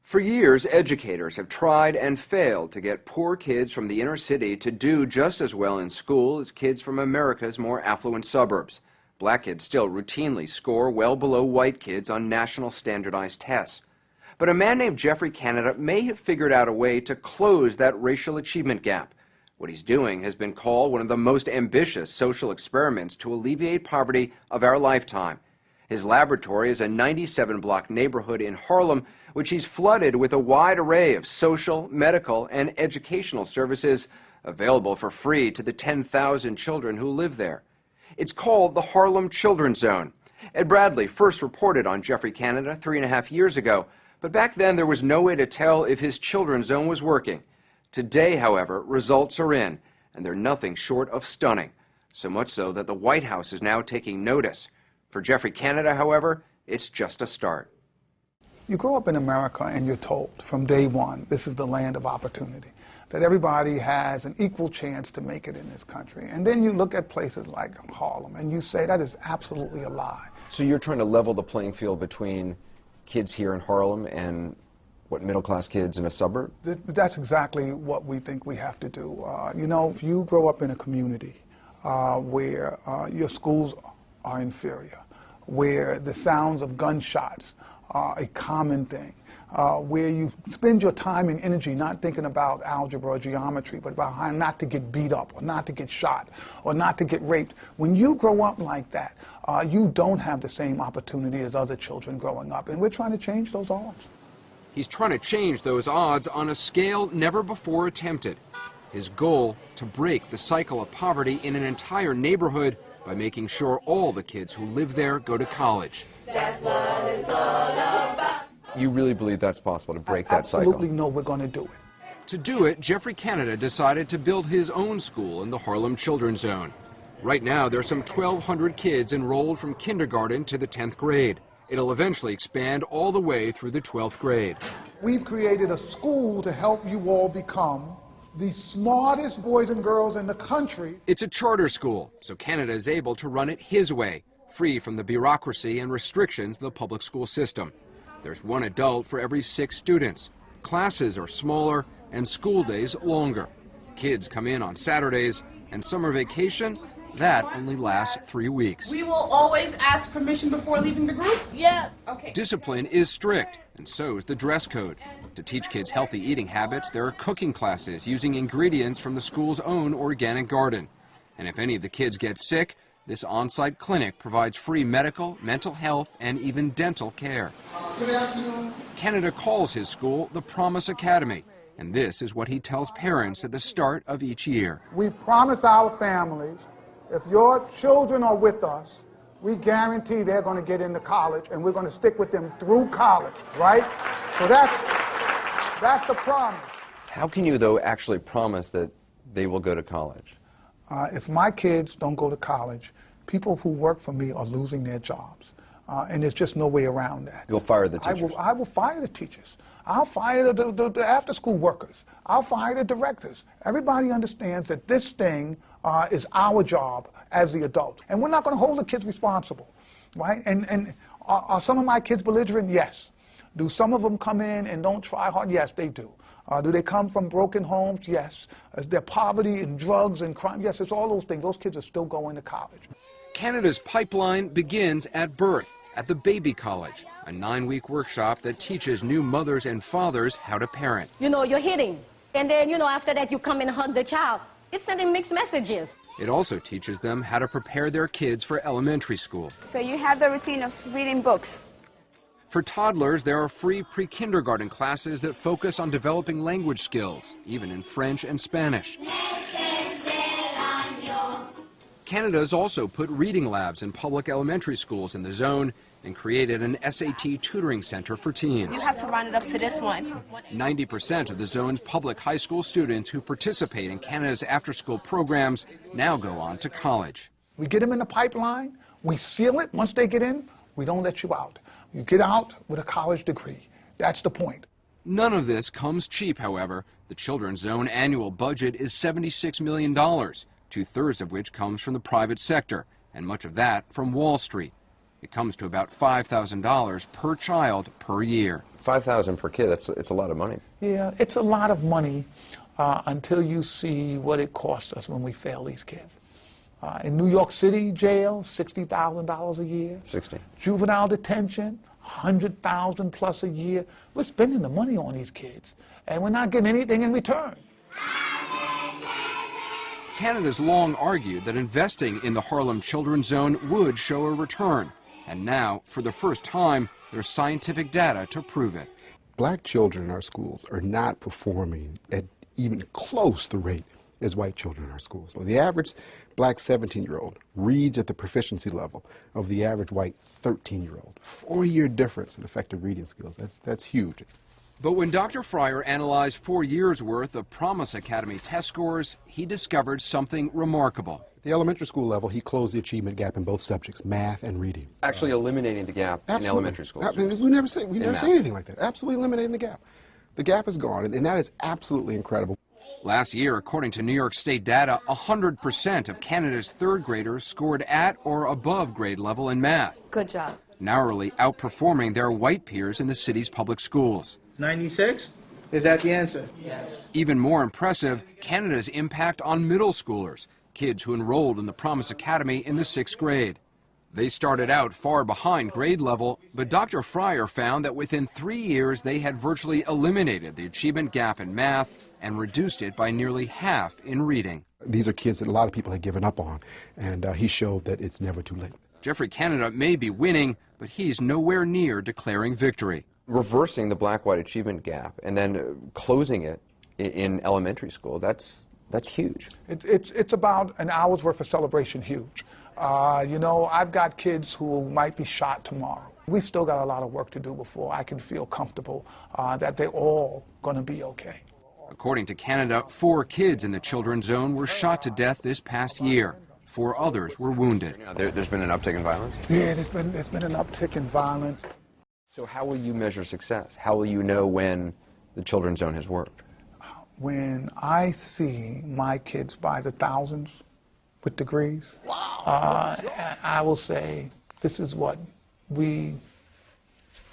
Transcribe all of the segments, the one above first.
For years, educators have tried and failed to get poor kids from the inner city to do just as well in school as kids from America's more affluent suburbs. Black kids still routinely score well below white kids on national standardized tests. But a man named Geoffrey Canada may have figured out a way to close that racial achievement gap. What he's doing has been called one of the most ambitious social experiments to alleviate poverty of our lifetime. His laboratory is a 97-block neighborhood in Harlem, which he's flooded with a wide array of social, medical, and educational services available for free to the 10,000 children who live there. It's called the Harlem Children's Zone. Ed Bradley first reported on Geoffrey Canada 3.5 years ago, but back then there was no way to tell if his children's zone was working. Today, however, results are in, and they're nothing short of stunning. So much so that the White House is now taking notice. For Geoffrey Canada, however, it's just a start. You grow up in America and you're told from day one, this is the land of opportunity, that everybody has an equal chance to make it in this country. And then you look at places like Harlem and you say that is absolutely a lie. So you're trying to level the playing field between kids here in Harlem and what, middle-class kids in a suburb? That's exactly what we think we have to do. You know, if you grow up in a community where your schools are inferior, where the sounds of gunshots are a common thing, where you spend your time and energy not thinking about algebra or geometry, but about how not to get beat up or not to get shot or not to get raped. When you grow up like that, you don't have the same opportunity as other children growing up, and we're trying to change those odds. He's trying to change those odds on a scale never before attempted. His goal, to break the cycle of poverty in an entire neighborhood by making sure all the kids who live there go to college. That's what it's all about. You really believe that's possible, to break that cycle? Absolutely no, we're going to do it. To do it, Geoffrey Canada decided to build his own school in the Harlem Children's Zone. Right now, there's some 1,200 kids enrolled from kindergarten to the 10th grade. It'll eventually expand all the way through the 12th grade. We've created a school to help you all become the smartest boys and girls in the country. It's a charter school, so Canada is able to run it his way, free from the bureaucracy and restrictions of the public school system. There's one adult for every 6 students. Classes are smaller and school days longer. Kids come in on Saturdays, and summer vacation, that only lasts 3 weeks. We will always ask permission before leaving the group? Yeah. Okay. Discipline is strict, and so is the dress code. To teach kids healthy eating habits, there are cooking classes using ingredients from the school's own organic garden. And if any of the kids get sick, this on-site clinic provides free medical, mental health, and even dental care. Good afternoon. Canada calls his school the Promise Academy, and this is what he tells parents at the start of each year. We promise our families, if your children are with us, we guarantee they're going to get into college, and we're going to stick with them through college, right? So that's the promise. How can you, though, actually promise that they will go to college? If my kids don't go to college, people who work for me are losing their jobs. And there's just no way around that. You'll fire the teachers? I will fire the teachers. I'll fire the after-school workers. I'll fire the directors. Everybody understands that this thing is our job as the adults. And we're not going to hold the kids responsible, right? And are some of my kids belligerent? Yes. Do some of them come in and don't try hard? Yes, they do. Do they come from broken homes? Yes. Is there poverty and drugs and crime? Yes, it's all those things. Those kids are still going to college. Canada's pipeline begins at birth, at the Baby College, a 9-week workshop that teaches new mothers and fathers how to parent. You know, you're hitting. And then, you know, after that, you come and hug the child. It's sending mixed messages. It also teaches them how to prepare their kids for elementary school. So you have the routine of reading books. For toddlers, there are free pre-kindergarten classes that focus on developing language skills, even in French and Spanish. Canada's also put reading labs in public elementary schools in the zone and created an SAT tutoring center for teens. You have to round it up to this one. 90% of the zone's public high school students who participate in Canada's after-school programs now go on to college. We get them in the pipeline, we seal it. Once they get in, we don't let you out. You get out with a college degree. That's the point. None of this comes cheap, however. The Children's Zone annual budget is $76 million, 2/3 of which comes from the private sector, and much of that from Wall Street. It comes to about $5,000 per child per year. $5,000 per kid, it's a lot of money. Yeah, it's a lot of money until you see what it costs us when we fail these kids. In New York City jail, $60,000 a year. 60. Juvenile detention, $100,000 plus a year. We're spending the money on these kids, and we're not getting anything in return. Canada's long argued that investing in the Harlem Children's Zone would show a return. And now, for the first time, there's scientific data to prove it. Black children in our schools are not performing at even close the rate as white children in our schools. So the average black 17-year-old reads at the proficiency level of the average white 13-year-old. 4-year difference in effective reading skills. That's huge. But when Dr. Fryer analyzed 4 years' worth of Promise Academy test scores, he discovered something remarkable. At the elementary school level, he closed the achievement gap in both subjects, math and reading. Actually eliminating the gap in elementary schools. We never say anything like that. Absolutely eliminating the gap. The gap is gone, and that is absolutely incredible. Last year, according to New York State data, 100% of Canada's third graders scored at or above grade level in math. Good job. Narrowly outperforming their white peers in the city's public schools. 96? Is that the answer? Yes. Even more impressive, Canada's impact on middle schoolers, kids who enrolled in the Promise Academy in the 6th grade. They started out far behind grade level, but Dr. Fryer found that within 3 years they had virtually eliminated the achievement gap in math and reduced it by nearly half in reading. These are kids that a lot of people had given up on, and he showed that it's never too late. Geoffrey Canada may be winning, but he's nowhere near declaring victory. Reversing the black-white achievement gap and then closing it in elementary school, that's huge. It's about an hour's worth of celebration huge. You know, I've got kids who might be shot tomorrow. We've still got a lot of work to do before I can feel comfortable that they're all going to be okay. According to Canada, 4 kids in the Children's Zone were shot to death this past year. 4 others were wounded. There's been an uptick in violence? Yeah, there's been an uptick in violence. So how will you measure success? How will you know when the Children's Zone has worked? When I see my kids by the thousands with degrees, I will say this is what we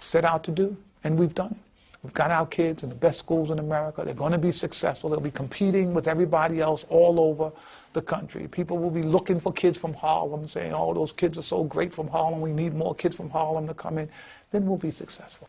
set out to do, and we've done it. We've got our kids in the best schools in America. They're going to be successful. They'll be competing with everybody else all over the country. People will be looking for kids from Harlem, saying, oh, those kids are so great from Harlem. We need more kids from Harlem to come in. Then we'll be successful.